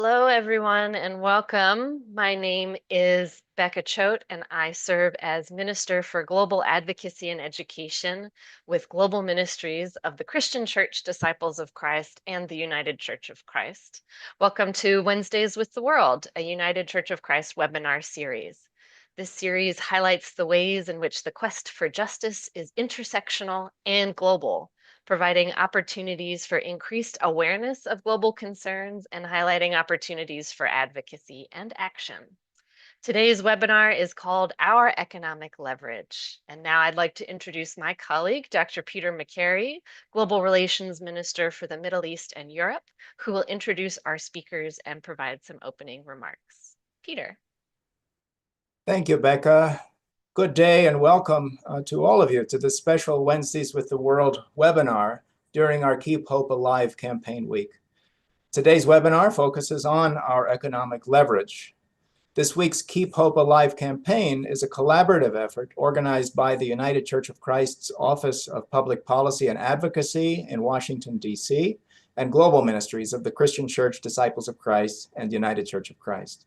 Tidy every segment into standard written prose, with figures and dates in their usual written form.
Hello, everyone, and welcome. My name is Becca Choate, and I serve as Minister for Global Advocacy and Education with Global Ministries of the Christian Church Disciples of Christ and the United Church of Christ. Welcome to Wednesdays with the World, a United Church of Christ webinar series. This series highlights the ways in which the quest for justice is intersectional and global, providing opportunities for increased awareness of global concerns and highlighting opportunities for advocacy and action. Today's webinar is called Our Economic Leverage. And now I'd like to introduce my colleague, Dr. Peter McCary, Global Relations Minister for the Middle East and Europe, who will introduce our speakers and provide some opening remarks. Peter. Thank you, Becca. Good day and welcome to all of you to this special Wednesdays with the World webinar during our Keep Hope Alive campaign week. Today's webinar focuses on our economic leverage. This week's Keep Hope Alive campaign is a collaborative effort organized by the United Church of Christ's Office of Public Policy and Advocacy in Washington, D.C., and Global Ministries of the Christian Church Disciples of Christ and United Church of Christ.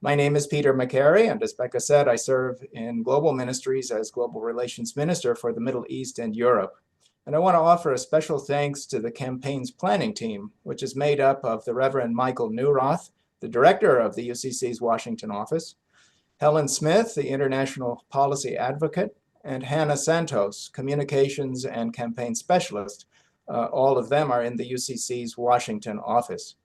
My name is Peter McCary, and as Becca said, I serve in Global Ministries as Global Relations Minister for the Middle East and Europe. And I want to offer a special thanks to the campaign's planning team, which is made up of the Reverend Michael Neuroth, the director of the UCC's Washington office, Helen Smith, the International Policy Advocate, and Hannah Santos, Communications and Campaign Specialist. All of them are in the UCC's Washington office.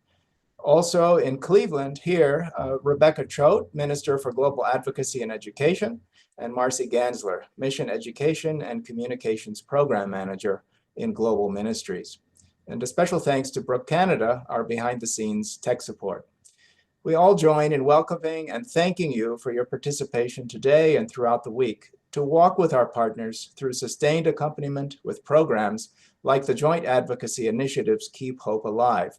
Also in Cleveland here, Rebecca Choate, Minister for Global Advocacy and Education, and Marcy Gansler, Mission Education and Communications Program Manager in Global Ministries. And a special thanks to Brooke Canada, our behind-the-scenes tech support. We all join in welcoming and thanking you for your participation today and throughout the week to walk with our partners through sustained accompaniment with programs like the Joint Advocacy Initiative's Keep Hope Alive,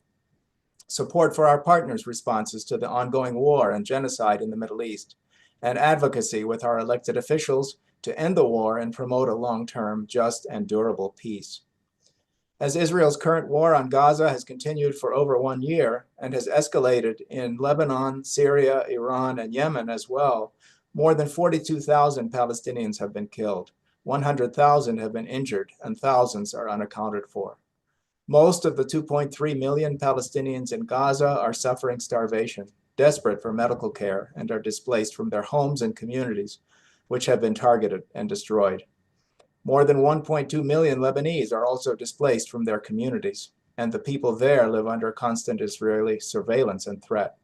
support for our partners' responses to the ongoing war and genocide in the Middle East, and advocacy with our elected officials to end the war and promote a long-term, just and durable peace. As Israel's current war on Gaza has continued for over 1 year and has escalated in Lebanon, Syria, Iran, and Yemen as well, more than 42,000 Palestinians have been killed, 100,000 have been injured, and thousands are unaccounted for. Most of the 2.3 million Palestinians in Gaza are suffering starvation, desperate for medical care, and are displaced from their homes and communities, which have been targeted and destroyed. More than 1.2 million Lebanese are also displaced from their communities, and the people there live under constant Israeli surveillance and threat.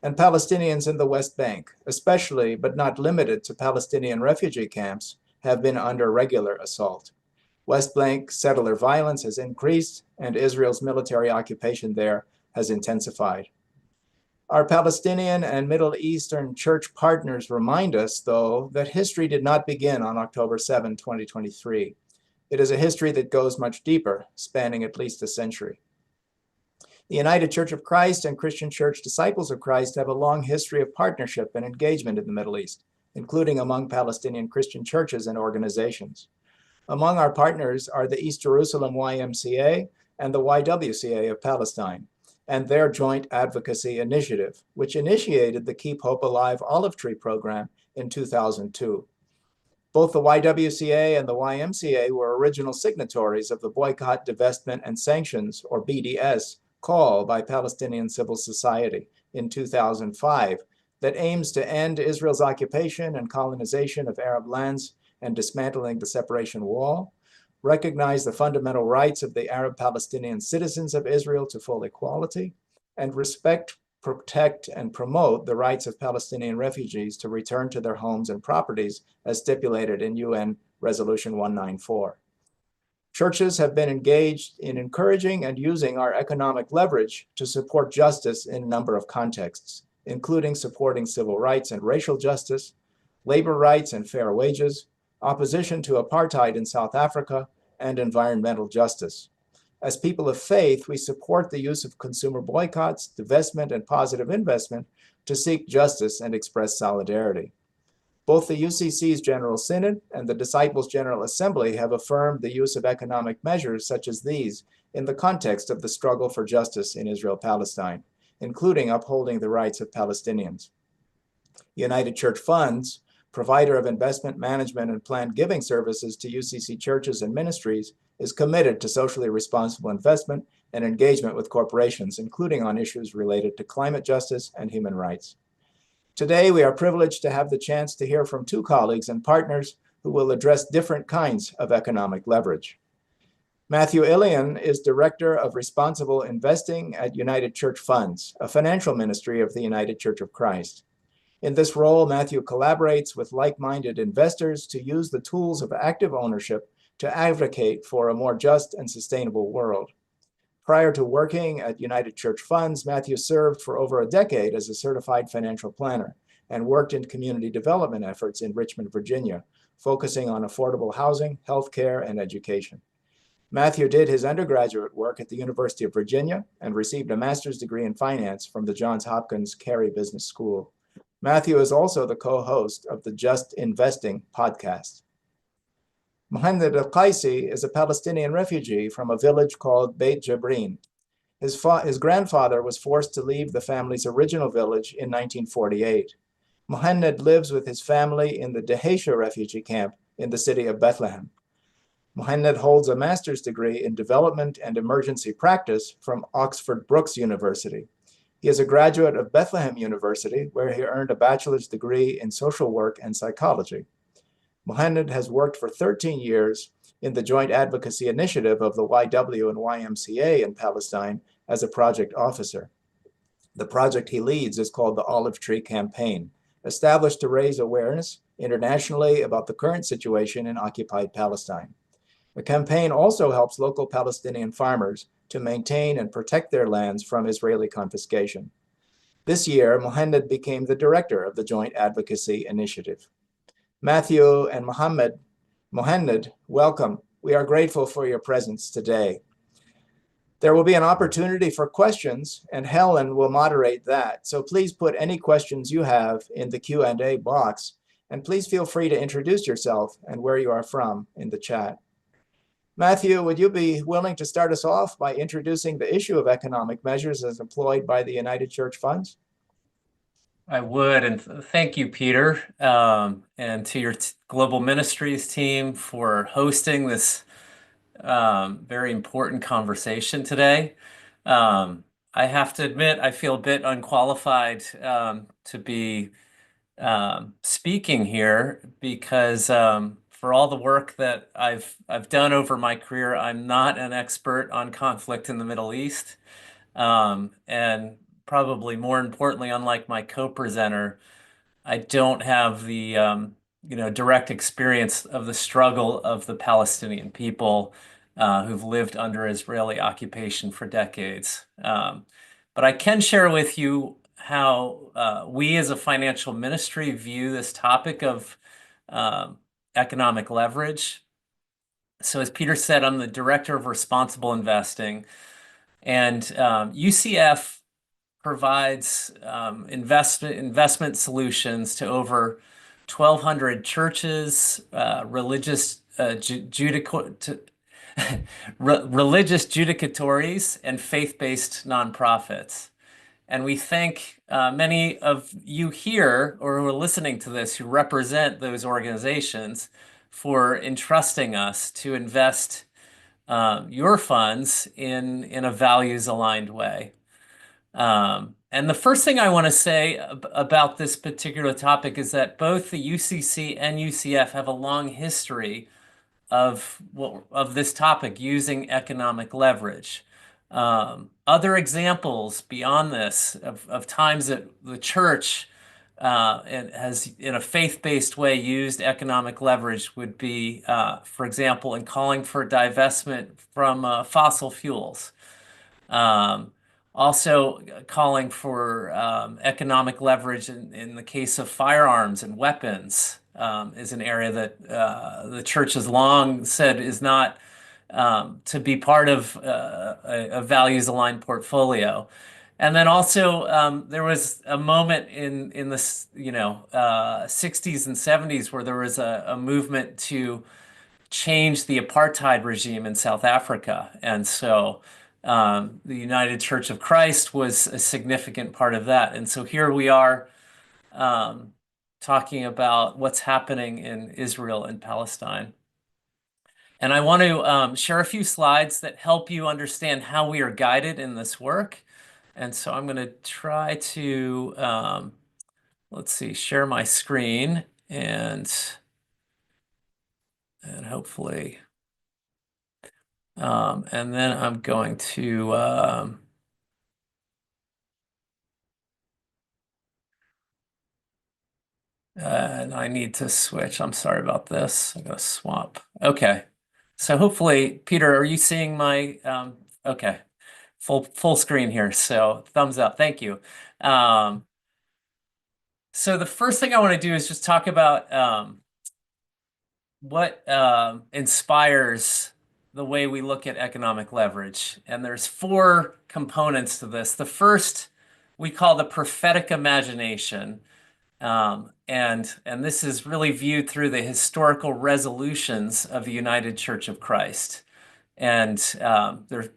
And Palestinians in the West Bank, especially but not limited to Palestinian refugee camps, have been under regular assault. West Bank settler violence has increased, and Israel's military occupation there has intensified. Our Palestinian and Middle Eastern church partners remind us, though, that history did not begin on October 7, 2023. It is a history that goes much deeper, spanning at least a century. The United Church of Christ and Christian Church Disciples of Christ have a long history of partnership and engagement in the Middle East, including among Palestinian Christian churches and organizations. Among our partners are the East Jerusalem YMCA and the YWCA of Palestine, and their Joint Advocacy Initiative, which initiated the Keep Hope Alive Olive Tree program in 2002. Both the YWCA and the YMCA were original signatories of the Boycott, Divestment, and Sanctions, or BDS, call by Palestinian civil society in 2005 that aims to end Israel's occupation and colonization of Arab lands and dismantling the separation wall, recognize the fundamental rights of the Arab Palestinian citizens of Israel to full equality, and respect, protect, and promote the rights of Palestinian refugees to return to their homes and properties as stipulated in UN Resolution 194. Churches have been engaged in encouraging and using our economic leverage to support justice in a number of contexts, including supporting civil rights and racial justice, labor rights and fair wages, opposition to apartheid in South Africa, and environmental justice. As people of faith, we support the use of consumer boycotts, divestment, and positive investment to seek justice and express solidarity. Both the UCC's General Synod and the Disciples' General Assembly have affirmed the use of economic measures such as these in the context of the struggle for justice in Israel-Palestine, including upholding the rights of Palestinians. United Church Funds, provider of investment management and planned giving services to UCC churches and ministries, is committed to socially responsible investment and engagement with corporations, including on issues related to climate justice and human rights. Today, we are privileged to have the chance to hear from two colleagues and partners who will address different kinds of economic leverage. Matthew Illian is Director of Responsible Investing at United Church Funds, a financial ministry of the United Church of Christ. In this role, Matthew collaborates with like-minded investors to use the tools of active ownership to advocate for a more just and sustainable world. Prior to working at United Church Funds, Matthew served for over a decade as a certified financial planner and worked in community development efforts in Richmond, Virginia, focusing on affordable housing, healthcare, and education. Matthew did his undergraduate work at the University of Virginia and received a master's degree in finance from the Johns Hopkins Carey Business School. Matthew is also the co-host of the Just Investing podcast. Muhanad al-Qaisi is a Palestinian refugee from a village called Beit Jabrin. His grandfather was forced to leave the family's original village in 1948. Muhanad lives with his family in the Dheisheh refugee camp in the city of Bethlehem. Muhanad holds a master's degree in development and emergency practice from Oxford Brookes University. He is a graduate of Bethlehem University, where he earned a bachelor's degree in social work and psychology. Muhanad has worked for 13 years in the Joint Advocacy Initiative of the YW and YMCA in Palestine as a project officer. The project he leads is called the Olive Tree Campaign, established to raise awareness internationally about the current situation in occupied Palestine. The campaign also helps local Palestinian farmers to maintain and protect their lands from Israeli confiscation. This year, Muhanad became the director of the Joint Advocacy Initiative. Matthew and Muhanad, welcome. We are grateful for your presence today. There will be an opportunity for questions, and Helen will moderate that. So please put any questions you have in the Q&A box, and please feel free to introduce yourself and where you are from in the chat. Matthew, would you be willing to start us off by introducing the issue of economic measures as employed by the United Church Funds? I would, and thank you, Peter, and to your global ministries team for hosting this very important conversation today. I have to admit, I feel a bit unqualified to be speaking here because for all the work that I've done over my career, I'm not an expert on conflict in the Middle East, and probably more importantly, unlike my co-presenter, I don't have the direct experience of the struggle of the Palestinian people who've lived under Israeli occupation for decades. But I can share with you how we as a financial ministry view this topic of economic leverage. So as Peter said, I'm the director of responsible investing, and UCF provides investment solutions to over 1,200 churches, religious judicatories, and faith-based nonprofits. And we thank many of you here or who are listening to this who represent those organizations for entrusting us to invest your funds in a values-aligned way. And the first thing I want to say about this particular topic is that both the UCC and UCF have a long history of this topic, using economic leverage. Other examples beyond this of times that the church has, in a faith-based way, used economic leverage would be, for example, in calling for divestment from fossil fuels. Also calling for economic leverage in the case of firearms and weapons is an area that the church has long said is not to be part of a values-aligned portfolio. And then also there was a moment in the 60s and 70s where there was a movement to change the apartheid regime in South Africa. And so The United Church of Christ was a significant part of that. And so here we are talking about what's happening in Israel and Palestine. And I want to share a few slides that help you understand how we are guided in this work. And so I'm going to try to, let's see, share my screen and hopefully, and then I'm going to, and I need to switch. I'm sorry about this. I'm going to swap. Okay. So hopefully, Peter, are you seeing my, okay, full screen here. So thumbs up. Thank you. So the first thing I want to do is just talk about what inspires the way we look at economic leverage. And there's four components to this. The first we call the prophetic imagination. And this is really viewed through the historical resolutions of the United Church of Christ. And there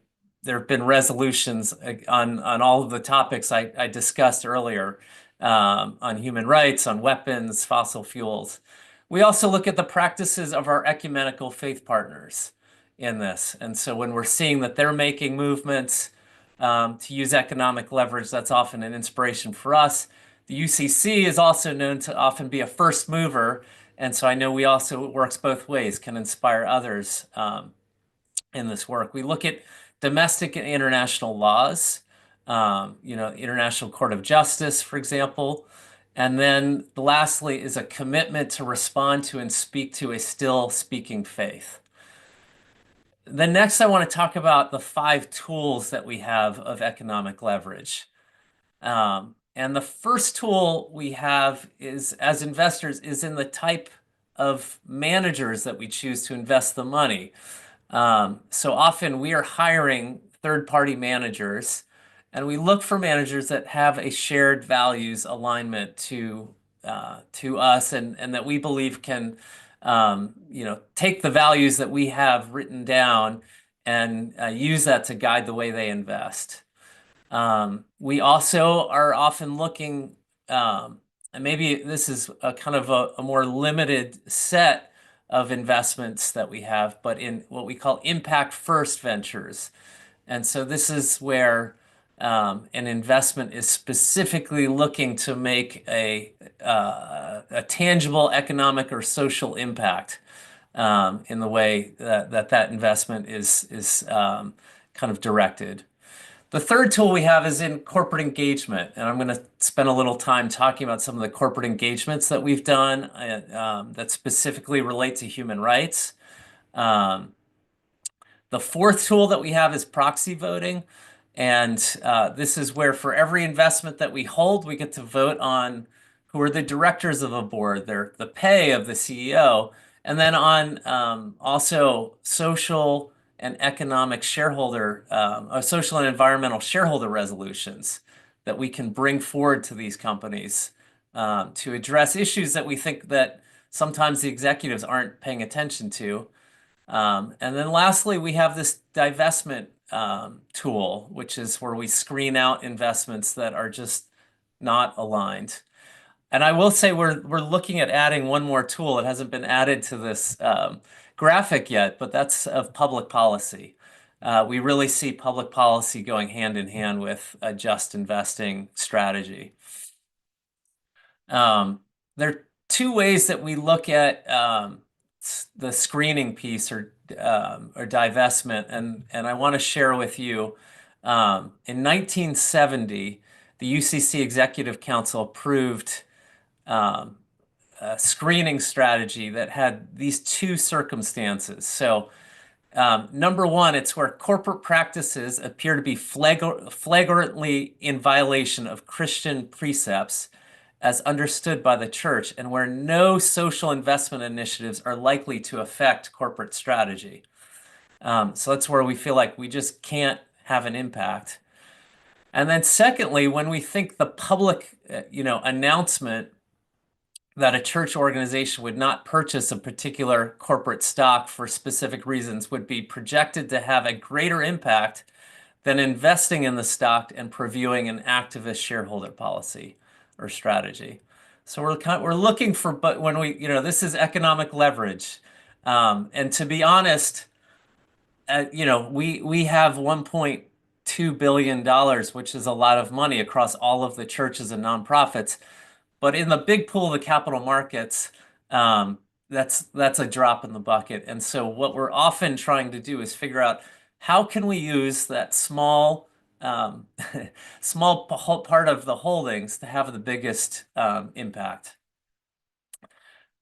have been resolutions on all of the topics I discussed earlier, on human rights, on weapons, fossil fuels. We also look at the practices of our ecumenical faith partners in this. And so when we're seeing that they're making movements to use economic leverage, that's often an inspiration for us. The UCC is also known to often be a first mover. And so I know we also, it works both ways, can inspire others in this work. We look at domestic and international laws, International Court of Justice, for example. And then lastly is a commitment to respond to and speak to a still speaking faith. Then next, I want to talk about the 5 tools that we have of economic leverage. And the first tool we have is, as investors, is in the type of managers that we choose to invest the money. So often we are hiring third-party managers, and we look for managers that have a shared values alignment to us, and that we believe can, take the values that we have written down and use that to guide the way they invest. We also are often looking, and maybe this is a kind of a more limited set of investments that we have, but in what we call impact first ventures. And so this is where an investment is specifically looking to make a tangible economic or social impact in the way that investment is kind of directed. The third tool we have is in corporate engagement, and I'm going to spend a little time talking about some of the corporate engagements that we've done that specifically relate to human rights. The fourth tool that we have is proxy voting, and this is where for every investment that we hold, we get to vote on who are the directors of a board, the pay of the CEO, and then on also social and economic shareholder, social and environmental shareholder resolutions that we can bring forward to these companies to address issues that we think that sometimes the executives aren't paying attention to. And then lastly, we have this divestment tool, which is where we screen out investments that are just not aligned. And I will say we're looking at adding one more tool. It hasn't been added to this graphic yet, but that's of public policy. We really see public policy going hand in hand with a just investing strategy. There are 2 ways that we look at the screening piece or divestment, and I want to share with you. In 1970, the UCC Executive Council approved a screening strategy that had these 2 circumstances. So number one, it's where corporate practices appear to be flagrantly in violation of Christian precepts as understood by the church, and where no social investment initiatives are likely to affect corporate strategy. So that's where we feel like we just can't have an impact. And then secondly, when we think the public, announcement that a church organization would not purchase a particular corporate stock for specific reasons would be projected to have a greater impact than investing in the stock and previewing an activist shareholder policy or strategy. So we're looking for, but when this is economic leverage. And to be honest, we have $1.2 billion, which is a lot of money across all of the churches and nonprofits. But in the big pool of the capital markets, that's a drop in the bucket. And so what we're often trying to do is figure out how can we use that small small part of the holdings to have the biggest impact.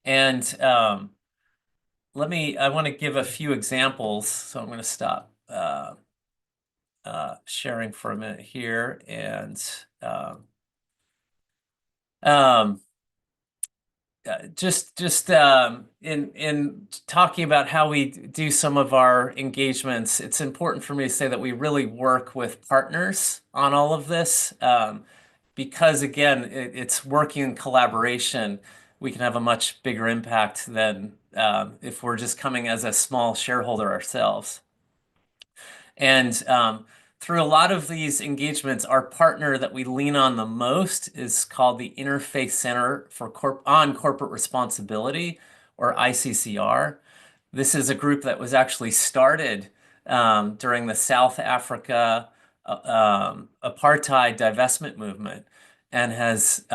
And I want to give a few examples. So I'm going to stop sharing for a minute here and just in talking about how we do some of our engagements, it's important for me to say that we really work with partners on all of this, because again, it's working in collaboration. We can have a much bigger impact than if we're just coming as a small shareholder ourselves. And through a lot of these engagements, our partner that we lean on the most is called the Interfaith Center on Corporate Responsibility, or ICCR. This is a group that was actually started during the South Africa apartheid divestment movement, and has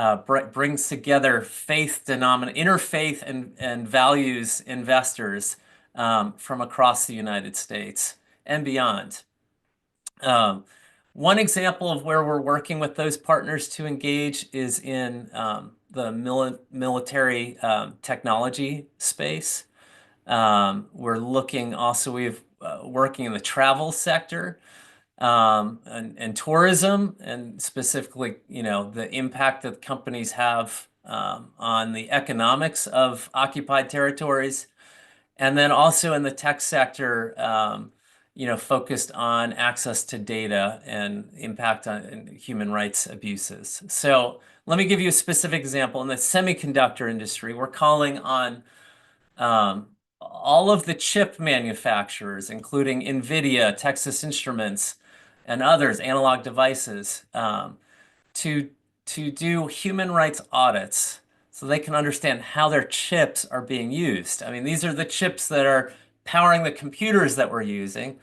brings together interfaith and values investors from across the United States and beyond. One example of where we're working with those partners to engage is in the military technology space. We're looking also, we've working in the travel sector and tourism, and specifically, the impact that companies have on the economics of occupied territories. And then also in the tech sector, focused on access to data and impact on human rights abuses. So let me give you a specific example. In the semiconductor industry, we're calling on all of the chip manufacturers, including NVIDIA, Texas Instruments, and others, Analog Devices, to do human rights audits so they can understand how their chips are being used. I mean, these are the chips that are powering the computers that we're using,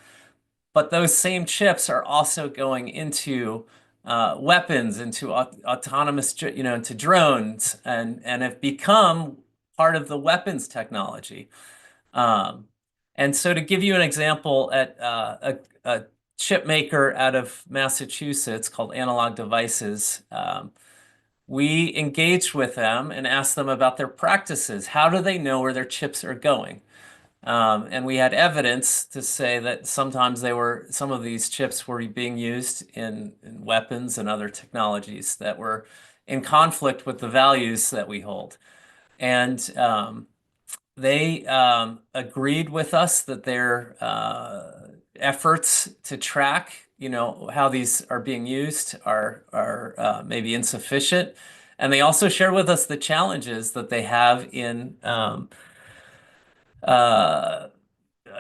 but those same chips are also going into weapons, into autonomous, into drones, and have become part of the weapons technology. And so to give you an example, at a chip maker out of Massachusetts called Analog Devices, we engaged with them and asked them about their practices. How do they know where their chips are going? And we had evidence to say that sometimes some of these chips were being used in weapons and other technologies that were in conflict with the values that we hold. And they agreed with us that their efforts to track, how these are being used are maybe insufficient. And they also shared with us the challenges that they have in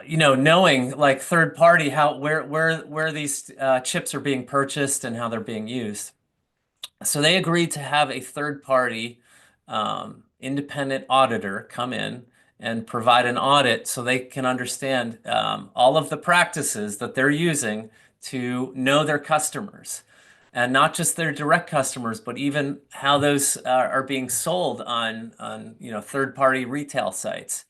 knowing, like, third party, where these chips are being purchased and how they're being used. So they agreed to have a third party independent auditor come in and provide an audit so they can understand all of the practices that they're using to know their customers, and not just their direct customers, but even how those are being sold on third-party retail sites.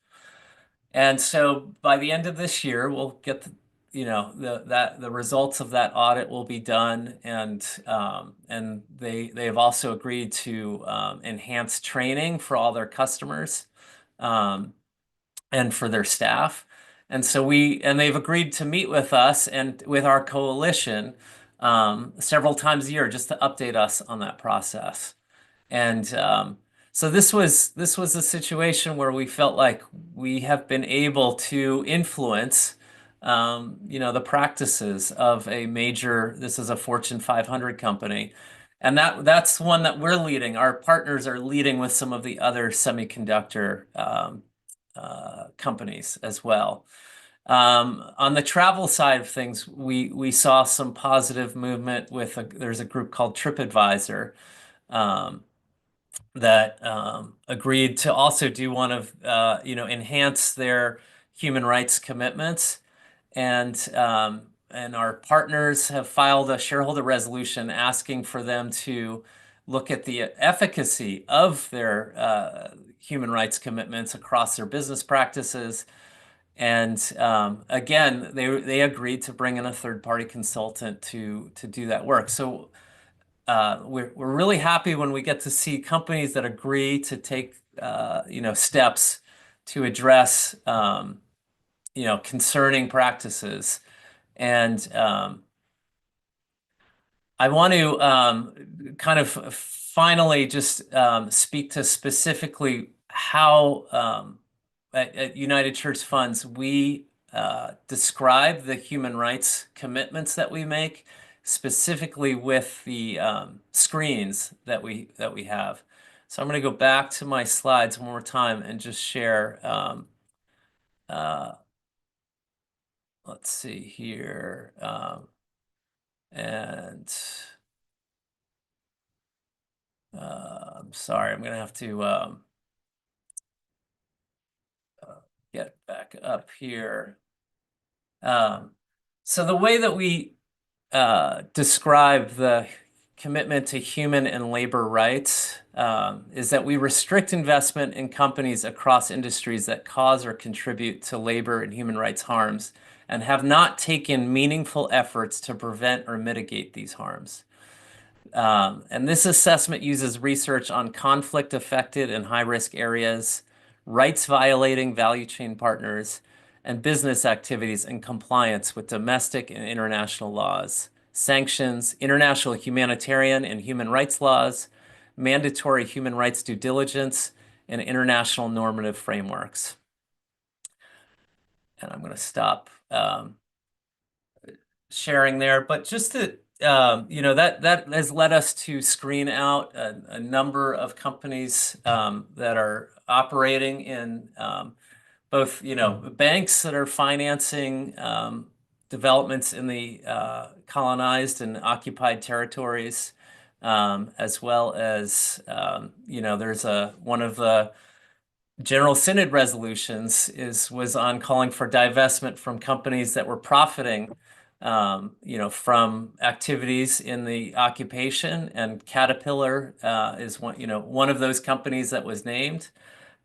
And so by the end of this year, we'll get the results of that audit will be done, and they have also agreed to enhance training for all their customers and for their staff. And so they've agreed to meet with us and with our coalition several times a year just to update us on that process. And so this was a situation where we felt like we have been able to influence the practices of this is a Fortune 500 company. And that's one that we're leading. Our partners are leading with some of the other semiconductor companies as well. On the travel side of things, we saw some positive movement with there's a group called TripAdvisor um, that agreed to also do one of enhance their human rights commitments, and our partners have filed a shareholder resolution asking for them to look at the efficacy of their human rights commitments across their business practices. And again, they agreed to bring in a third-party consultant to do that work. So we're really happy when we get to see companies that agree to take steps to address concerning practices. And I want to kind of finally just speak to specifically how at United Church Funds we describe the human rights commitments that we make, specifically with the screens that we have. So I'm going to go back to my slides one more time and just share. Let's see here. And I'm sorry, I'm going to have to get back up here. So the way that we describe the commitment to human and labor rights is that we restrict investment in companies across industries that cause or contribute to labor and human rights harms and have not taken meaningful efforts to prevent or mitigate these harms. And this assessment uses research on conflict-affected and high-risk areas, rights-violating value chain partners, and business activities in compliance with domestic and international laws, sanctions, international humanitarian and human rights laws, mandatory human rights due diligence, and international normative frameworks. And I'm going to stop sharing there, but just to that has led us to screen out a number of companies that are operating in both banks that are financing developments in the colonized and occupied territories, as well as there's one of the General Synod resolutions was on calling for divestment from companies that were profiting from activities in the occupation, and Caterpillar is one of those companies that was named,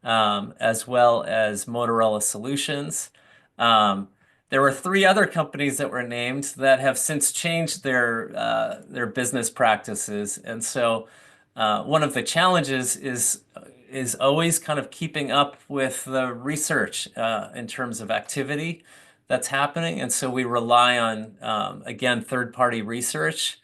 as well as Motorola Solutions. There were three other companies that were named that have since changed their business practices, and so one of the challenges is always kind of keeping up with the research in terms of activity that's happening. And so we rely on, again, third-party research.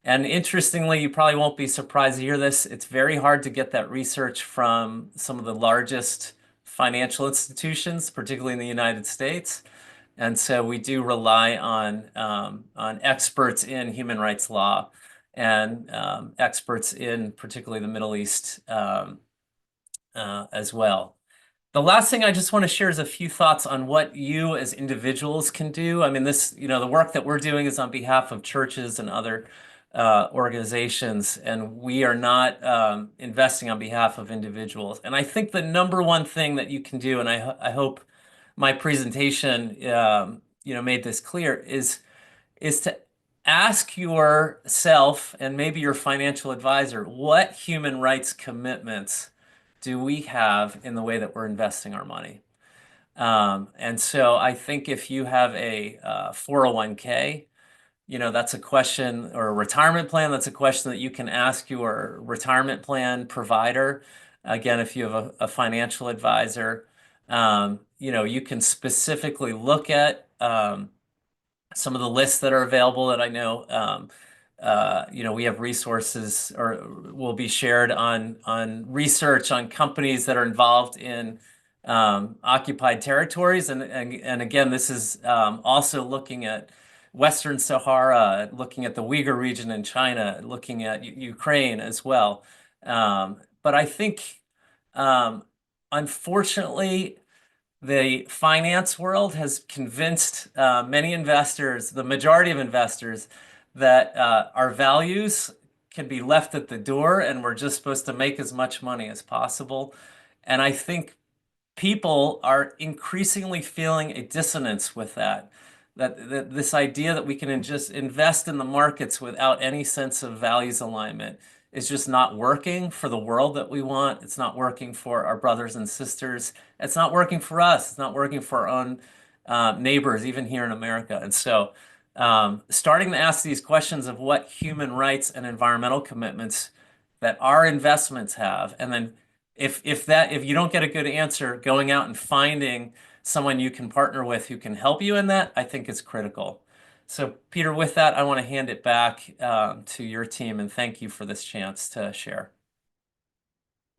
And interestingly, you probably won't be surprised to hear this, it's very hard to get that research from some of the largest financial institutions, particularly in the United States. And so we do rely on experts in human rights law and experts in particularly the Middle East as well. The last thing I just want to share is a few thoughts on what you as individuals can do. I mean, the work that we're doing is on behalf of churches and other organizations, and we are not investing on behalf of individuals. And I think the number one thing that you can do, and I hope my presentation made this clear, is to ask yourself and maybe your financial advisor, what human rights commitments do we have in the way that we're investing our money? And so I think if you have a 401k, that's a question, or a retirement plan, that's a question that you can ask your retirement plan provider. Again, if you have a financial advisor, you can specifically look at some of the lists that are available that I know we have resources or will be shared on research on companies that are involved in occupied territories. And again, this is also looking at Western Sahara, looking at the Uyghur region in China, looking at Ukraine as well. But I think, unfortunately, the finance world has convinced many investors, the majority of investors, that our values can be left at the door and we're just supposed to make as much money as possible. And I think people are increasingly feeling a dissonance with that. That this idea that we can just invest in the markets without any sense of values alignment is just not working for the world that we want. It's not working for our brothers and sisters. It's not working for us. It's not working for our own neighbors, even here in America. And so starting to ask these questions of what human rights and environmental commitments that our investments have, and then if you don't get a good answer, going out and finding someone you can partner with who can help you in that, I think is critical. So Peter, with that, I want to hand it back to your team and thank you for this chance to share.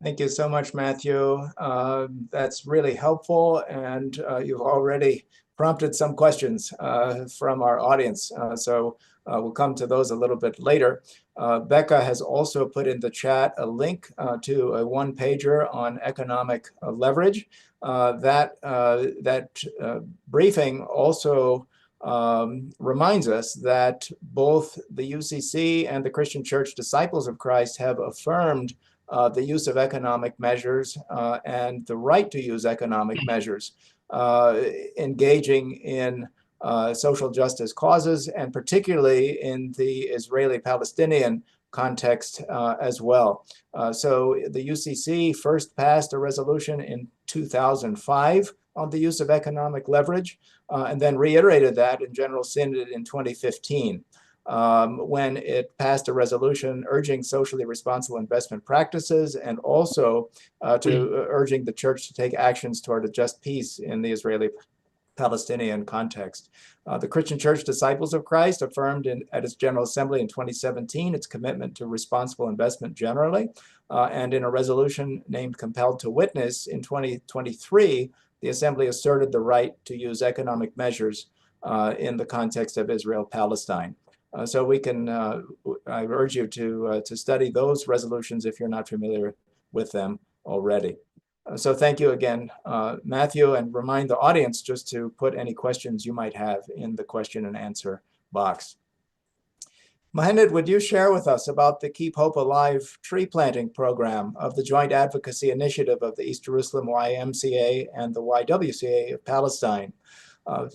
Thank you so much, Matthew. That's really helpful, and you've already prompted some questions from our audience. So we'll come to those a little bit later. Becca has also put in the chat a link to a one-pager on economic leverage. That briefing also reminds us that both the UCC and the Christian Church Disciples of Christ have affirmed the use of economic measures and the right to use economic measures, engaging in social justice causes, and particularly in the Israeli-Palestinian context as well. So the UCC first passed a resolution in 2005 on the use of economic leverage, and then reiterated that in General Synod in 2015. When it passed a resolution urging socially responsible investment practices and also urging the church to take actions toward a just peace in the Israeli-Palestinian context. The Christian Church Disciples of Christ affirmed at its General Assembly in 2017 its commitment to responsible investment generally, and in a resolution named Compelled to Witness in 2023, the Assembly asserted the right to use economic measures in the context of Israel-Palestine. So we can, I urge you to study those resolutions if you're not familiar with them already. So thank you again, Matthew, and remind the audience just to put any questions you might have in the question and answer box. Muhanad, would you share with us about the Keep Hope Alive tree planting program of the Joint Advocacy Initiative of the East Jerusalem YMCA and the YWCA of Palestine?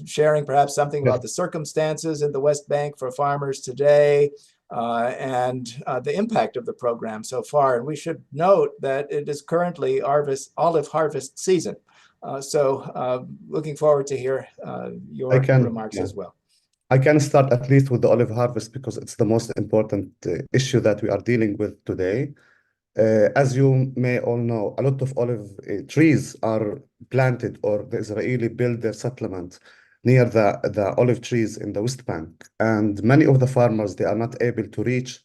Sharing perhaps something about the circumstances in the West Bank for farmers today and the impact of the program so far. And we should note that it is currently olive harvest season. So looking forward to hear your remarks as well. I can start at least with the olive harvest because it's the most important issue that we are dealing with today. As you may all know, a lot of olive trees are planted, or the Israeli build their settlement near the olive trees in the West Bank. And many of the farmers, they are not able to reach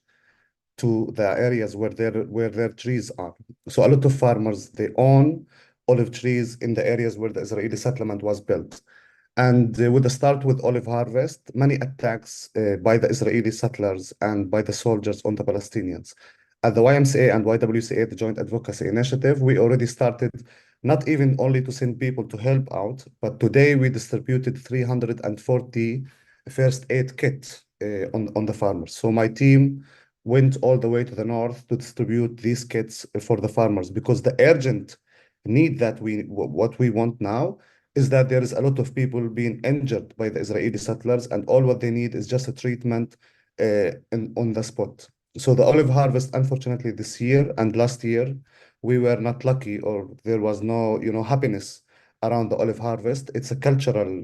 to the areas where their trees are. So a lot of farmers, they own olive trees in the areas where the Israeli settlement was built. And with the start with olive harvest, many attacks by the Israeli settlers and by the soldiers on the Palestinians. At the YMCA and YWCA, the Joint Advocacy Initiative, we already started not even only to send people to help out, but today we distributed 340 first aid kits on the farmers. So my team went all the way to the north to distribute these kits for the farmers because the urgent need that what we want now is that there is a lot of people being injured by the Israeli settlers, and all what they need is just a treatment on the spot. So the olive harvest, unfortunately, this year and last year, we were not lucky, or there was no, happiness around the olive harvest. It's a cultural,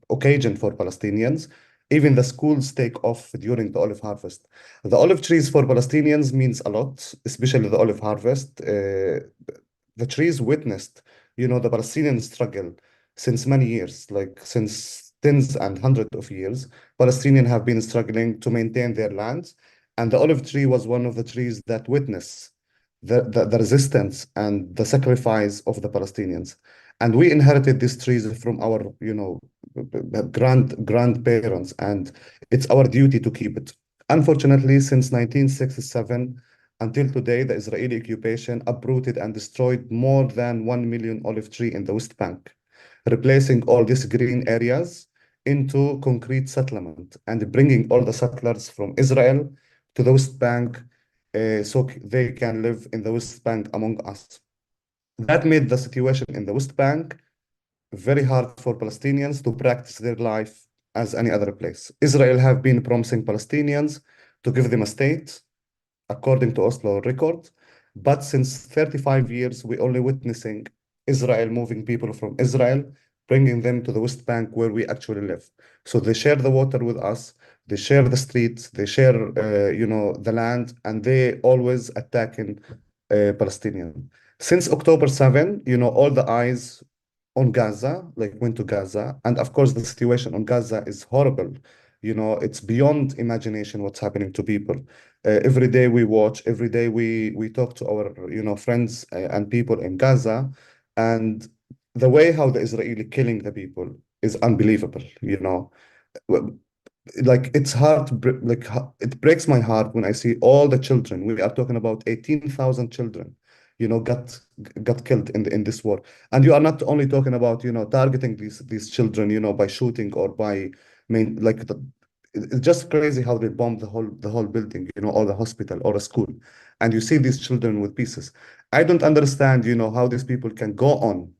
occasion for Palestinians. Even the schools take off during the olive harvest. The olive trees for Palestinians means a lot, especially the olive harvest. The trees witnessed the Palestinian struggle since many years, like since tens and hundreds of years. Palestinians have been struggling to maintain their lands, and the olive tree was one of the trees that witnessed the resistance and the sacrifice of the Palestinians. And we inherited these trees from our, grandparents, and it's our duty to keep it. Unfortunately, since 1967, Until today, the Israeli occupation uprooted and destroyed more than 1 million olive trees in the West Bank, replacing all these green areas into concrete settlement and bringing all the settlers from Israel to the West Bank so they can live in the West Bank among us. That made the situation in the West Bank very hard for Palestinians to practice their life as any other place. Israel have been promising Palestinians to give them a state according to Oslo record, but since 35 years, we're only witnessing Israel moving people from Israel, bringing them to the West Bank where we actually live. So they share the water with us, they share the streets, they share, the land, and they always attacking Palestinian. Since October 7, all the eyes on Gaza, like went to Gaza. And of course, the situation on Gaza is horrible. It's beyond imagination what's happening to people. Every day we watch, every day we talk to our, friends and people in Gaza. And the way how the Israeli killing the people is unbelievable. Like it's hard to it breaks my heart when I see all the children. We are talking about 18,000 children, got killed in this war. And you are not only talking about, targeting these children, by shooting or by it's just crazy how they bombed the whole building, or the hospital or a school. And you see these children with pieces. I don't understand, how these people can go on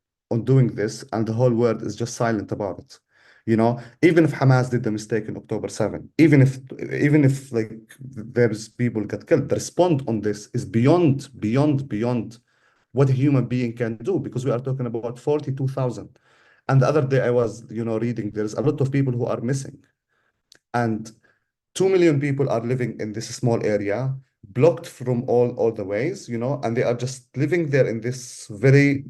doing this and the whole world is just silent about it. Even if Hamas did the mistake in October 7, even if like there's people get killed, the response on this is beyond what a human being can do, because we are talking about 42,000. And the other day I was, reading there's a lot of people who are missing. And 2 million people are living in this small area, blocked from all the ways, and they are just living there in this very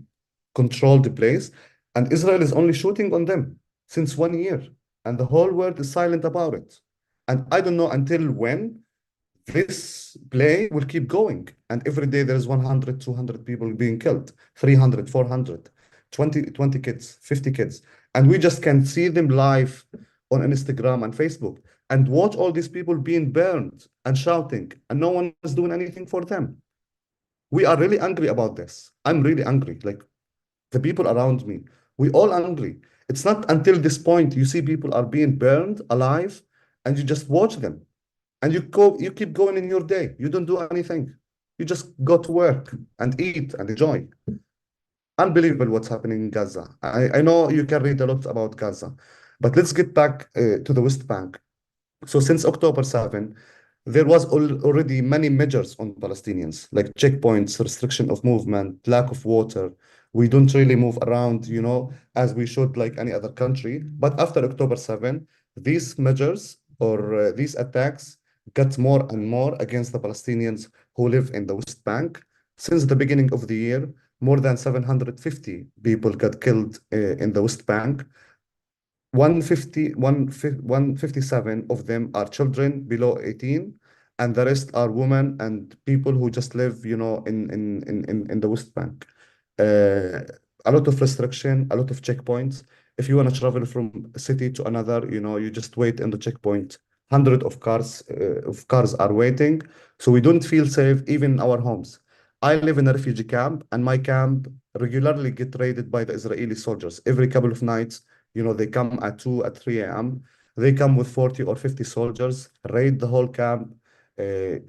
controlled place. And Israel is only shooting on them since 1 year, and the whole world is silent about it. And I don't know until when this play will keep going. And every day there's 100, 200 people being killed, 300, 400, 20 kids, 50 kids. And we just can see them live on Instagram and Facebook and watch all these people being burned and shouting, and no one is doing anything for them. We are really angry about this. I'm really angry. Like the people around me, we all angry. It's not until this point you see people are being burned alive and you just watch them and you keep going in your day. You don't do anything. You just go to work and eat and enjoy. Unbelievable what's happening in Gaza. I know you can read a lot about Gaza, but let's get back to the West Bank. So since October 7, there was already many measures on Palestinians, like checkpoints, restriction of movement, lack of water. We don't really move around, as we should like any other country. But after October 7, these measures or these attacks got more and more against the Palestinians who live in the West Bank. Since the beginning of the year, more than 750 people got killed in the West Bank. 157 of them are children below 18, and the rest are women and people who just live, in the West Bank. A lot of restriction, a lot of checkpoints. If you want to travel from a city to another, you just wait in the checkpoint. Hundred of cars are waiting, so we don't feel safe even in our homes. I live in a refugee camp, and my camp regularly get raided by the Israeli soldiers every couple of nights. They come at 2, at 3 a.m. They come with 40 or 50 soldiers, raid the whole camp,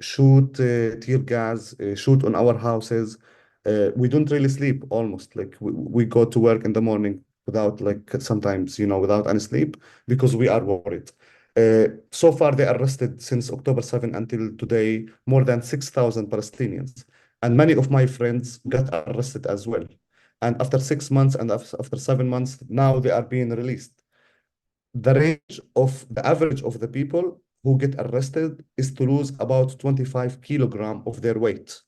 shoot tear gas, shoot on our houses. We don't really sleep almost. Like we go to work in the morning without like sometimes, without any sleep because we are worried. So far, they arrested since October 7 until today more than 6,000 Palestinians. And many of my friends got arrested as well. And after 6 months and after 7 months, now they are being released. The average of the people who get arrested is to lose about 25 kilograms of their weight.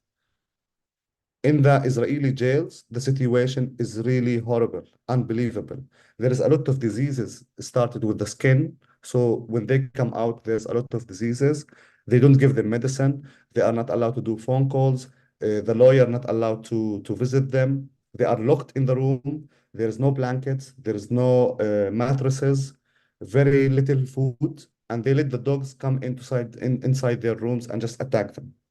In the Israeli jails, the situation is really horrible, unbelievable. There is a lot of diseases started with the skin. So when they come out, there's a lot of diseases. They don't give them medicine. They are not allowed to do phone calls. The lawyer not allowed to visit them. They are locked in the room. There's no blankets. There's no mattresses. Very little food, and they let the dogs come inside their rooms and just attack them.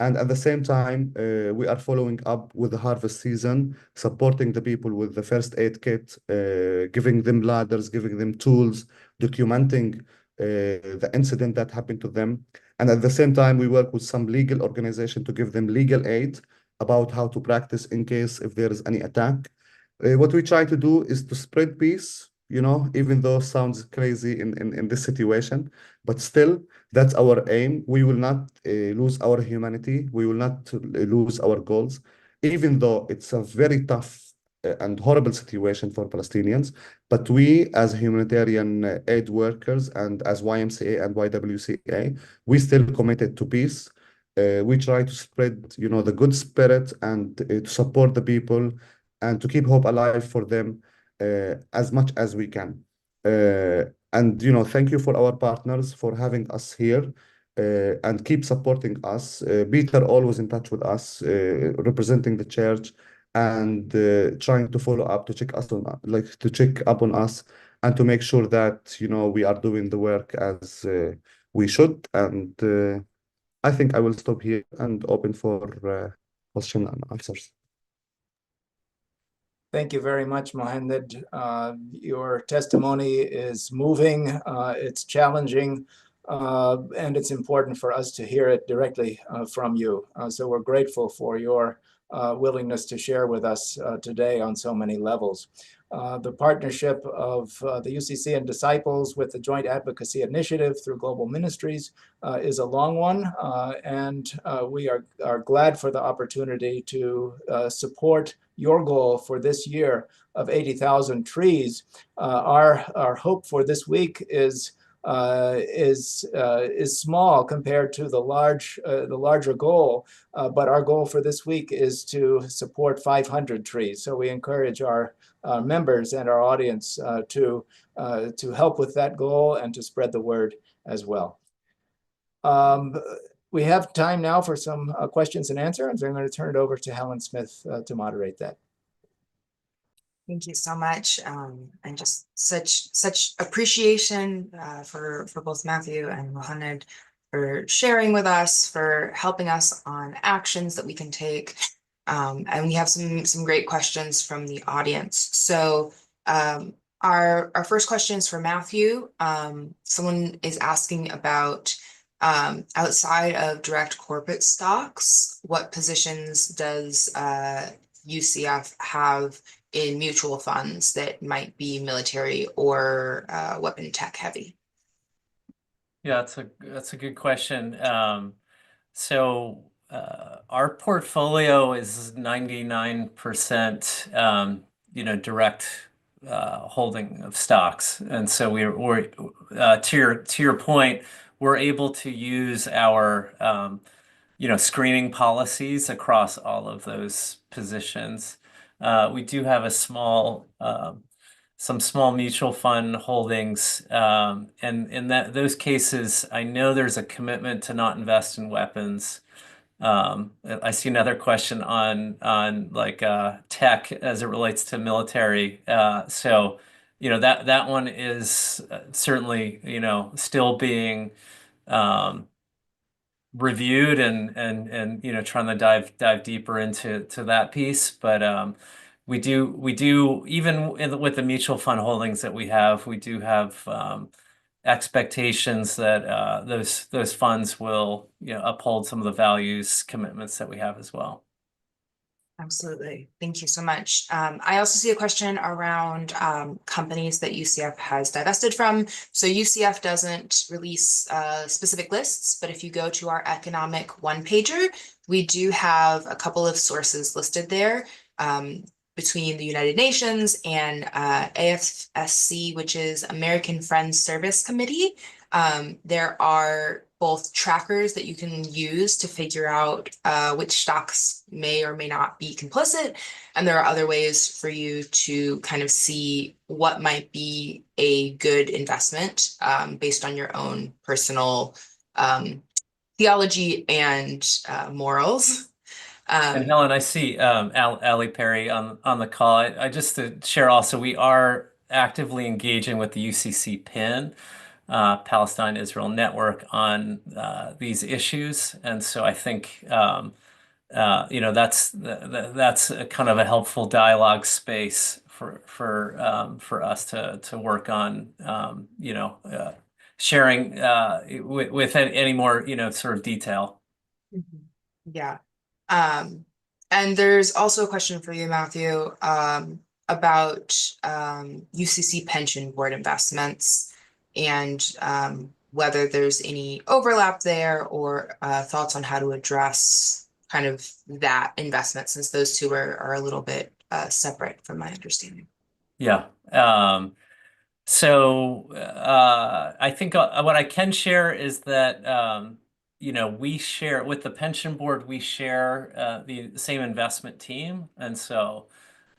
And at the same time, we are following up with the harvest season, supporting the people with the first aid kit, giving them ladders, giving them tools, documenting the incident that happened to them. And at the same time, we work with some legal organization to give them legal aid about how to practice in case if there is any attack. What we try to do is to spread peace, even though it sounds crazy in this situation, but still, that's our aim. We will not lose our humanity. We will not lose our goals, even though it's a very tough and horrible situation for Palestinians. But we, as humanitarian aid workers and as YMCA and YWCA, we still committed to peace. We try to spread, the good spirit and to support the people and to keep hope alive for them as much as we can. And thank you for our partners for having us here and keep supporting us. Peter always in touch with us, representing the church and trying to follow up to check up on us and to make sure that we are doing the work as we should. And I think I will stop here and open for question and answers. Thank you very much, Muhanad. Your testimony is moving, it's challenging, and it's important for us to hear it directly from you. So we're grateful for your willingness to share with us today on so many levels. The partnership of the UCC and Disciples with the Joint Advocacy Initiative through Global Ministries is a long one, and we are glad for the opportunity to support your goal for this year of 80,000 trees. Our hope for this week is small compared to the larger goal, but our goal for this week is to support 500 trees. So we encourage our members and our audience to help with that goal and to spread the word as well. We have time now for some questions and answers. I'm going to turn it over to Helen Smith to moderate that. Thank you so much, and just such appreciation for both Matthew and Muhanad for sharing with us, for helping us on actions that we can take, and we have some great questions from the audience. So our first question is for Matthew. Someone is asking about outside of direct corporate stocks, what positions does UCF have in mutual funds that might be military or weapon tech heavy? Yeah, that's a good question. So our portfolio is 99% direct holding of stocks, and so we're to your point, we're able to use our screening policies across all of those positions. We do have some small mutual fund holdings, and in those cases, I know there's a commitment to not invest in weapons. I see another question on like tech as it relates to military. So that one is certainly still being reviewed and trying to dive deeper into that piece, but we do even with the mutual fund holdings that we have, we do have expectations that those funds will uphold some of the values commitments that we have as well. Absolutely. Thank you so much. I also see a question around companies that UCF has divested from. So UCF doesn't release specific lists, but if you go to our economic one-pager, we do have a couple of sources listed there between the United Nations and AFSC, which is American Friends Service Committee. There are both trackers that you can use to figure out which stocks may or may not be complicit. And there are other ways for you to kind of see what might be a good investment based on your own personal theology and morals. And Helen, I see Ali Perry on the call. I just to share also, we are actively engaging with the UCC PIN. Palestine-Israel network on these issues. And so I think that's a kind of a helpful dialogue space for us to work on sharing with any more sort of detail. Mhm. Yeah. And there's also a question for you, Matthew, about UCC pension board investments and whether there's any overlap there or thoughts on how to address kind of that investment, since those two are a little bit separate from my understanding. Yeah. So I think what I can share is that we share with the pension board, we share the same investment team, and so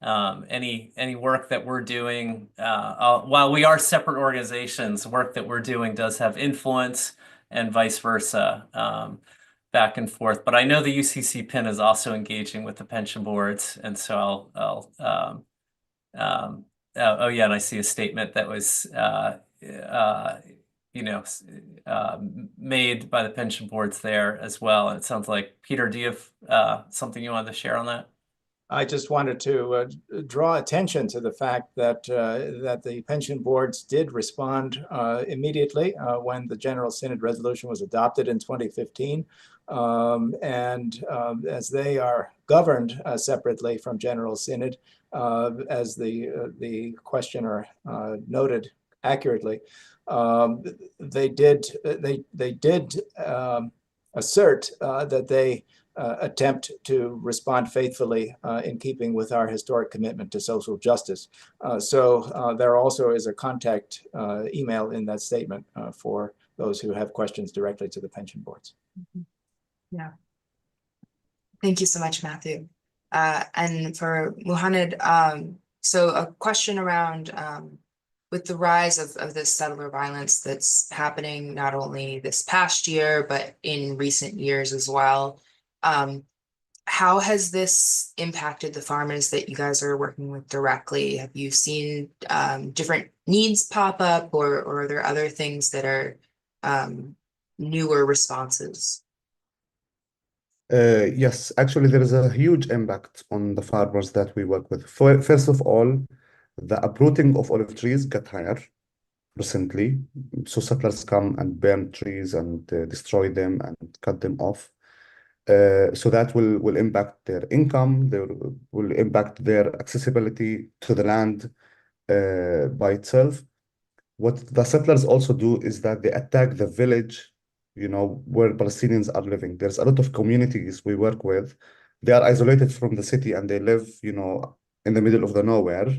any work that we're doing, while we are separate organizations, work that we're doing does have influence, and vice versa, back and forth. But I know the UCC PIN is also engaging with the pension boards, and so oh yeah, and I see a statement that was made by the pension boards there as well. And it sounds like, Peter, do you have something you wanted to share on that? I just wanted to draw attention to the fact that that the pension boards did respond immediately when the General Synod resolution was adopted in 2015. As they are governed separately from General Synod, as the questioner noted accurately, they did assert that they attempt to respond faithfully in keeping with our historic commitment to social justice. So there also is a contact email in that statement for those who have questions directly to the pension boards. Yeah. Thank you so much, Matthew. And for Muhanad, so a question around with the rise of this settler violence that's happening not only this past year, but in recent years as well. How has this impacted the farmers that you guys are working with directly? Have you seen different needs pop up, or are there other things that are newer responses? Yes, actually, there is a huge impact on the farmers that we work with. First of all, the uprooting of olive trees got higher recently. So settlers come and burn trees and destroy them and cut them off. So that will impact their income, they will impact their accessibility to the land by itself. What the settlers also do is that they attack the village, where Palestinians are living. There's a lot of communities we work with. They are isolated from the city and they live, in the middle of the nowhere,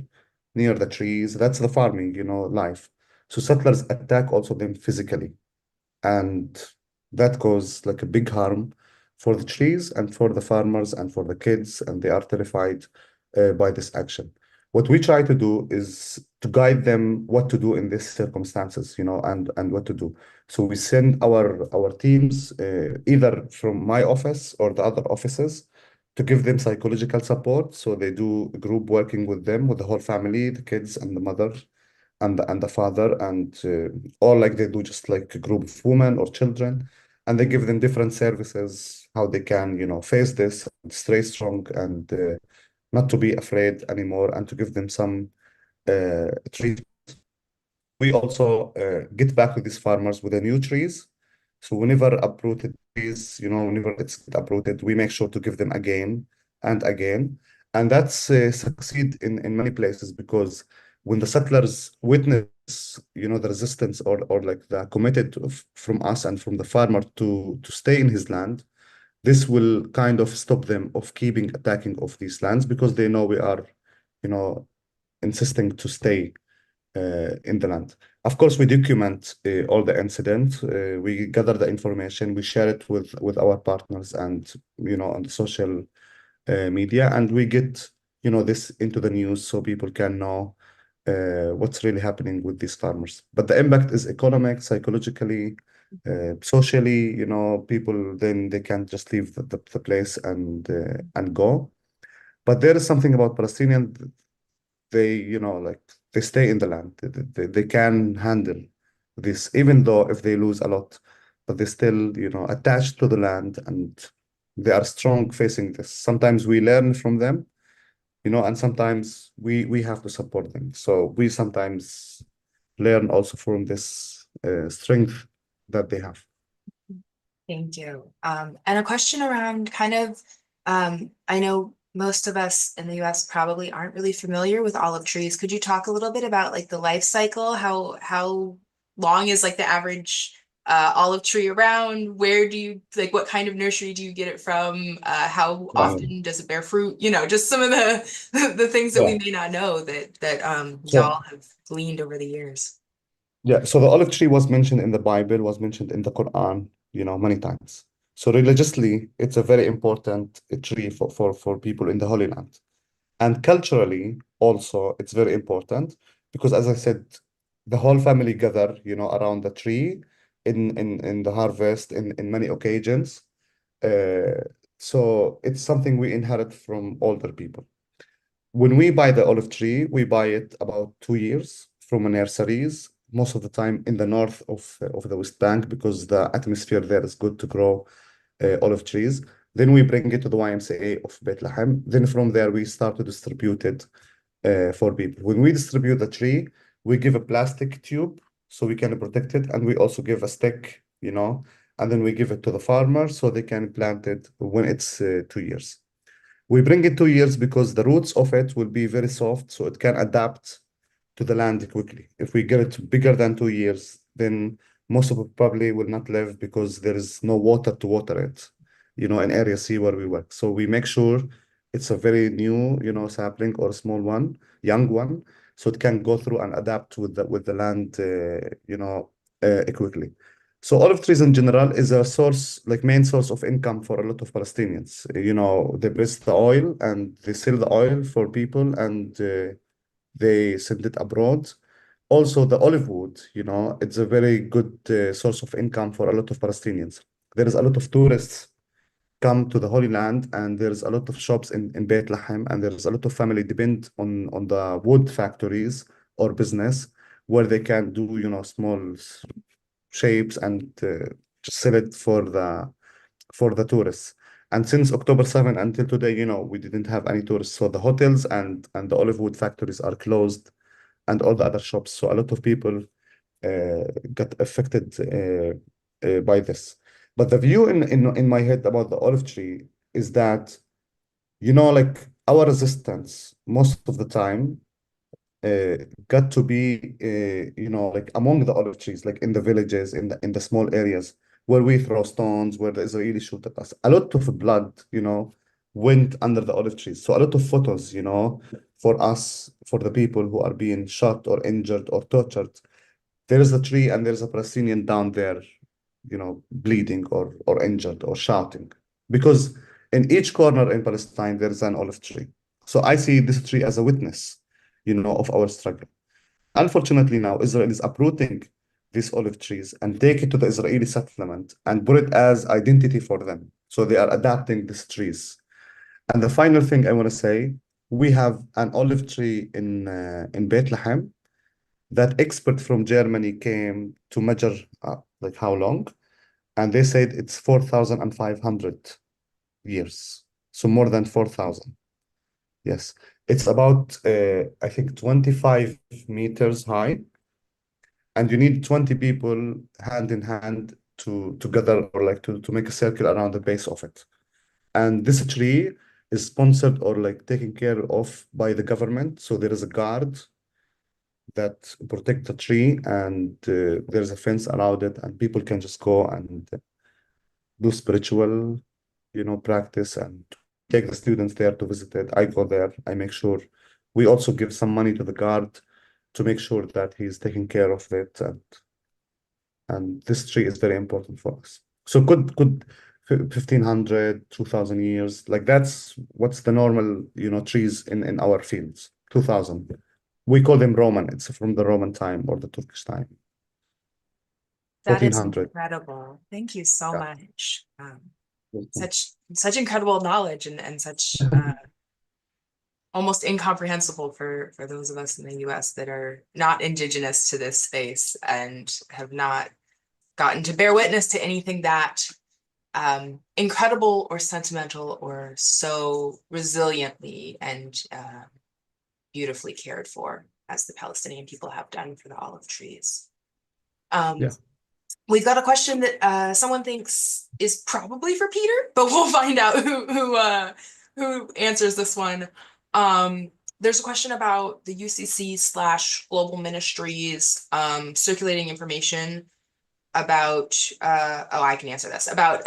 near the trees. That's the farming, life. So settlers attack also them physically. And that causes like a big harm for the trees and for the farmers and for the kids, and they are terrified by this action. What we try to do is to guide them what to do in these circumstances, and what to do. So we send our teams either from my office or the other offices to give them psychological support. So they do group working with them, with the whole family, the kids and the mother and the father, and or like they do just like a group of women or children, and they give them different services how they can face this, stay strong, and not to be afraid anymore, and to give them some treatment. We also get back with these farmers with the new trees. So whenever uprooted trees, whenever it's uprooted, we make sure to give them again and again. And that's succeed in many places, because when the settlers witness, the resistance or like the committed from us and from the farmer to stay in his land, this will kind of stop them of keeping attacking of these lands, because they know we are, insisting to stay in the land. Of course, we document all the incidents. We gather the information, we share it with our partners and on the social media, and we get this into the news so people can know what's really happening with these farmers. But the impact is economic, psychologically, socially. People then they can't just leave the place and go. But there is something about Palestinian. They like they stay in the land. They can handle this, even though if they lose a lot, but they're still, attached to the land and they are strong facing this. Sometimes we learn from them, and sometimes we have to support them. So we sometimes learn also from this strength that they have. Thank you. And a question around I know most of us in the US probably aren't really familiar with olive trees. Could you talk a little bit about like the life cycle? How long is like the average olive tree around? Where do you like what kind of nursery do you get it from? How often does it bear fruit? Just some of the things that we may not know that y'all have gleaned over the years. Yeah, so the olive tree was mentioned in the Bible, was mentioned in the Quran, many times. So religiously, it's a very important tree for people in the Holy Land. And culturally, also, it's very important because, as I said, the whole family gather, around the tree in the harvest in many occasions. Uh, so it's something we inherit from older people. When we buy the olive tree, we buy it about 2 years from nurseries, most of the time in the north of the West Bank because the atmosphere there is good to grow olive trees. Then we bring it to the YMCA of Bethlehem. Then from there, we start to distribute it for people. When we distribute the tree, we give a plastic tube so we can protect it. And we also give a stick, and then we give it to the farmer so they can plant it when it's 2 years. We bring it 2 years because the roots of it will be very soft, so it can adapt to the land quickly. If we get it bigger than 2 years, then most of it probably will not live because there is no water to water it, in area C where we work. So we make sure it's a very new, sapling or a small one, young one, so it can go through and adapt with the land, quickly. So olive trees in general is a source, like main source of income for a lot of Palestinians. They press the oil and they sell the oil for people and they send it abroad. Also, the olive wood, it's a very good source of income for a lot of Palestinians. There is a lot of tourists come to the Holy Land, and there's a lot of shops in Bethlehem, and there's a lot of family depend on the wood factories or business where they can do, small shapes and just sell it for the tourists. And since October 7 until today, we didn't have any tourists. So the hotels and the olive wood factories are closed and all the other shops. So a lot of people got affected by this. But the view in my head about the olive tree is that, like our resistance most of the time got to be, like among the olive trees, like in the villages, in the small areas where we throw stones, where the Israelis shoot at us. A lot of blood, went under the olive trees. So a lot of photos, for us, for the people who are being shot or injured or tortured. There is a tree and there's a Palestinian down there, bleeding or injured or shouting. Because in each corner in Palestine, there is an olive tree. So I see this tree as a witness, of our struggle. Unfortunately, now Israel is uprooting these olive trees and take it to the Israeli settlement and put it as identity for them. So they are adapting these trees. And the final thing I want to say, we have an olive tree in Bethlehem that expert from Germany came to measure like how long, and they said it's 4,500 years, so more than 4,000. Yes, it's about I think 25 meters high, and you need 20 people hand in hand to together or like to make a circle around the base of it. And this tree is sponsored or like taken care of by the government. So there is a guard that protect the tree, and there's a fence around it, and people can just go and do spiritual, practice, and take the students there to visit it. I go there, I make sure. We also give some money to the guard to make sure that he's taking care of it, and this tree is very important for us. So good 1,500, 2,000 years, like that's what's the normal, trees in our fields, 2,000. We call them Roman. It's from the Roman time or the Turkish time. That is 1,400. incredible. Thank you so Yeah. much. Welcome. Such incredible knowledge and such almost incomprehensible for those of us in the US that are not indigenous to this space and have not gotten to bear witness to anything that incredible or sentimental or so resiliently and beautifully cared for as the Palestinian people have done for the olive trees. Yeah. We've got a question that someone thinks is probably for Peter, but we'll find out who answers this one. There's a question about the UCC / Global Ministries circulating information about, I can answer this, about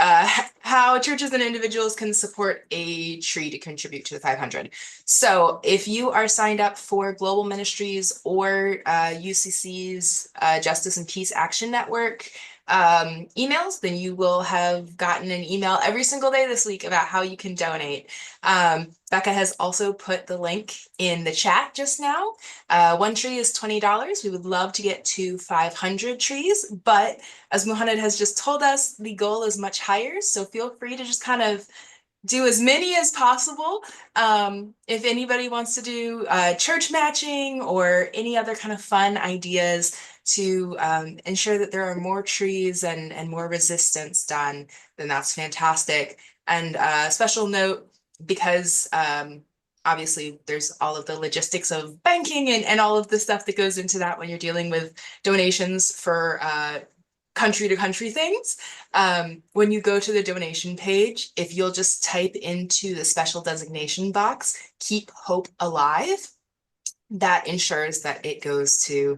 how churches and individuals can support a tree to contribute to the 500. So if you are signed up for Global Ministries or UCC's Justice and Peace Action Network emails, then you will have gotten an email every single day this week about how you can donate. Becca has also put the link in the chat just now. One tree is $20. We would love to get to 500 trees, but as Muhanad has just told us, the goal is much higher. So feel free to just kind of do as many as possible. If anybody wants to do church matching or any other kind of fun ideas to ensure that there are more trees and more resistance done, then that's fantastic. And special note, because obviously there's all of the logistics of banking and all of the stuff that goes into that when you're dealing with donations for country to country things. When you go to the donation page, if you'll just type into the special designation box, Keep Hope Alive, that ensures that it goes to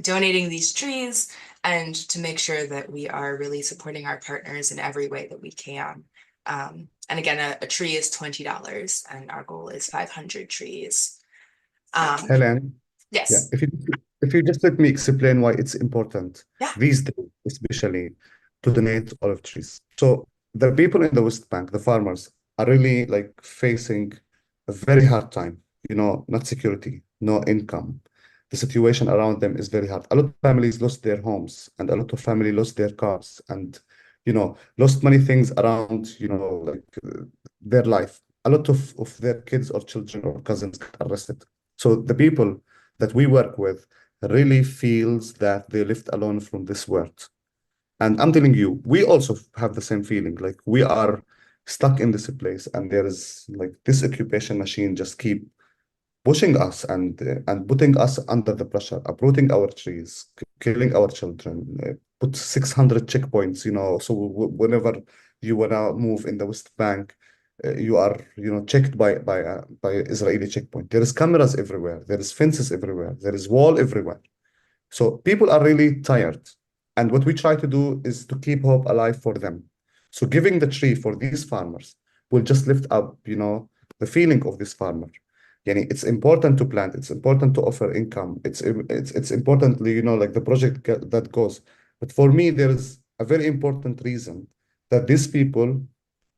donating these trees and to make sure that we are really supporting our partners in every way that we can. And again, a tree is $20 and our goal is 500 trees. Helen, yeah, Yes. if you just let me explain why it's important Yeah. these days, especially to donate olive trees. So the people in the West Bank, the farmers, are really like facing a very hard time, not security, no income. The situation around them is very hard. A lot of families lost their homes and a lot of families lost their cars and, lost many things around, their life. A lot of their kids or children or cousins got arrested. So the people that we work with really feels that they lived alone from this world. And I'm telling you, we also have the same feeling. Like we are stuck in this place and there is like this occupation machine just keep pushing us and putting us under the pressure, uprooting our trees, killing our children, put 600 checkpoints, so whenever you wanna move in the West Bank, you are, checked by Israeli checkpoint. There is cameras everywhere. There is fences everywhere. There is wall everywhere. So people are really tired. And what we try to do is to keep hope alive for them. So giving the tree for these farmers will just lift up, the feeling of this farmer. Yani it's important to plant. It's important to offer income. It's importantly, like the project that goes. But for me, there is a very important reason that these people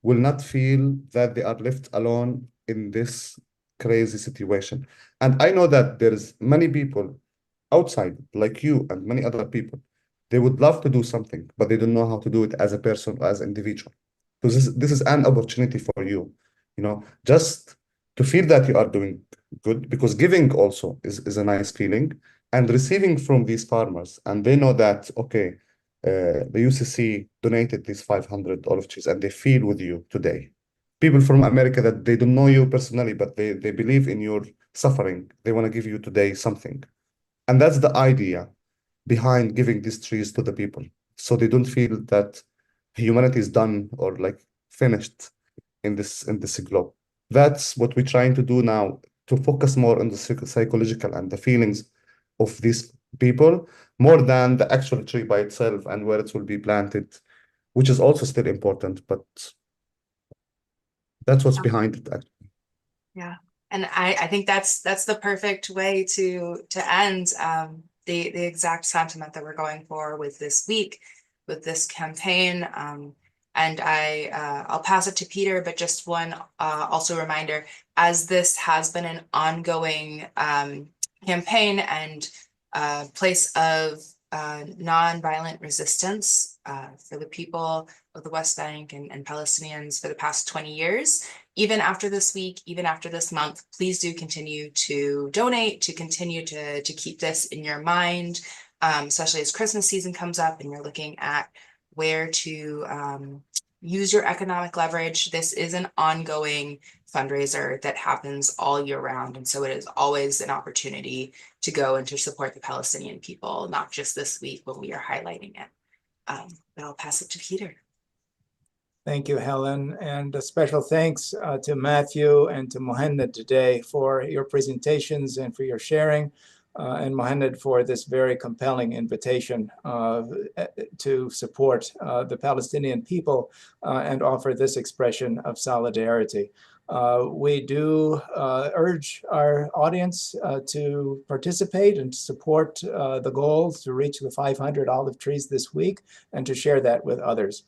will not feel that they are left alone in this crazy situation. And I know that there is many people outside, like you and many other people, they would love to do something, but they don't know how to do it as a person or as an individual. So this is an opportunity for you, just to feel that you are doing good, because giving also is a nice feeling, and receiving from these farmers, and they know that, okay, the UCC donated these 500 olive trees and they feel with you today. People from America that they don't know you personally, but they believe in your suffering. They want to give you today something. And that's the idea behind giving these trees to the people. So they don't feel that humanity is done or like finished in this globe. That's what we're trying to do now, to focus more on the psychological and the feelings of these people, more than the actual tree by itself and where it will be planted, which is also still important, but that's what's behind it, actually. Yeah. And I think that's the perfect way to end the exact sentiment that we're going for with this week, with this campaign. And I'll pass it to Peter, but just one also reminder, as this has been an ongoing campaign and place of nonviolent resistance for the people of the West Bank and Palestinians for the past 20 years. Even after this week, even after this month, please do continue to donate, to continue to keep this in your mind, especially as Christmas season comes up and you're looking at where to use your economic leverage. This is an ongoing fundraiser that happens all year round. And so it is always an opportunity to go and to support the Palestinian people, not just this week when we are highlighting it. But I'll pass it to Peter. Thank you, Helen. And a special thanks to Matthew and to Muhanad today for your presentations and for your sharing. And Muhanad for this very compelling invitation to support the Palestinian people and offer this expression of solidarity. We do urge our audience to participate and to support the goal to reach the 500 olive trees this week and to share that with others.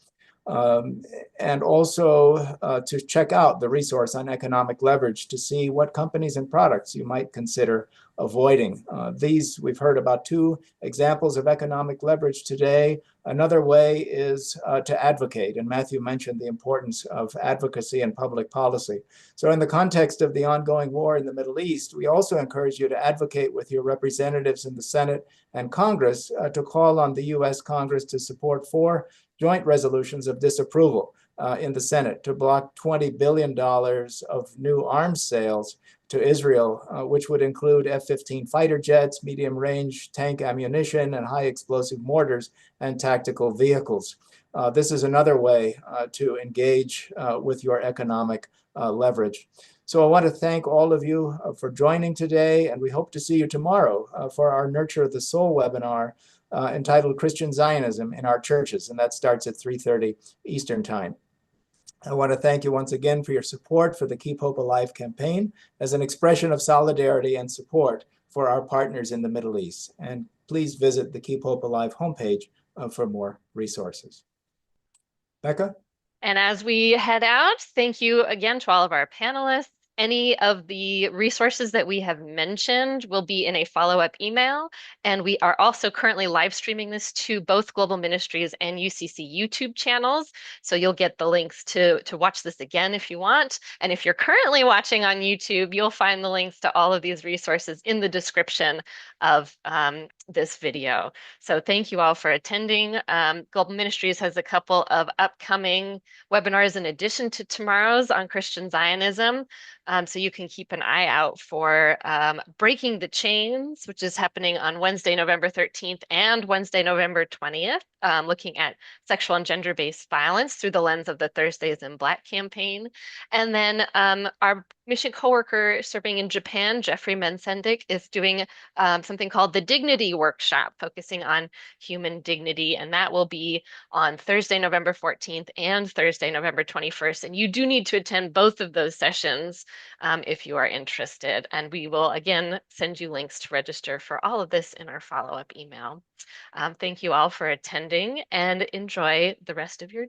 And also to check out the resource on economic leverage to see what companies and products you might consider avoiding. These, we've heard about 2 examples of economic leverage today. Another way is to advocate, and Matthew mentioned the importance of advocacy and public policy. So in the context of the ongoing war in the Middle East, we also encourage you to advocate with your representatives in the Senate and Congress to call on the US Congress to support 4 joint resolutions of disapproval in the Senate to block $20 billion of new arms sales to Israel, which would include F-15 fighter jets, medium-range tank ammunition, and high-explosive mortars and tactical vehicles. This is another way to engage with your economic leverage. So I want to thank all of you for joining today, and we hope to see you tomorrow for our Nurture the Soul webinar entitled Christian Zionism in Our Churches, and that starts at 3:30 Eastern Time. I want to thank you once again for your support for the Keep Hope Alive campaign as an expression of solidarity and support for our partners in the Middle East. And please visit the Keep Hope Alive homepage for more resources. Becca? And as we head out, thank you again to all of our panelists. Any of the resources that we have mentioned will be in a follow-up email. And we are also currently live streaming this to both Global Ministries and UCC YouTube channels. So you'll get the links to watch this again if you want. And if you're currently watching on YouTube, you'll find the links to all of these resources in the description of this video. So thank you all for attending. Global Ministries has a couple of upcoming webinars in addition to tomorrow's on Christian Zionism. So you can keep an eye out for Breaking the Chains, which is happening on Wednesday, November 13th and Wednesday, November 20th, looking at sexual and gender-based violence through the lens of the Thursdays in Black campaign. And then our mission coworker serving in Japan, Jeffrey Mensendik, is doing something called the Dignity Workshop, focusing on human dignity. And that will be on Thursday, November 14th and Thursday, November 21st. And you do need to attend both of those sessions if you are interested. And we will, again, send you links to register for all of this in our follow-up email. Thank you all for attending and enjoy the rest of your day.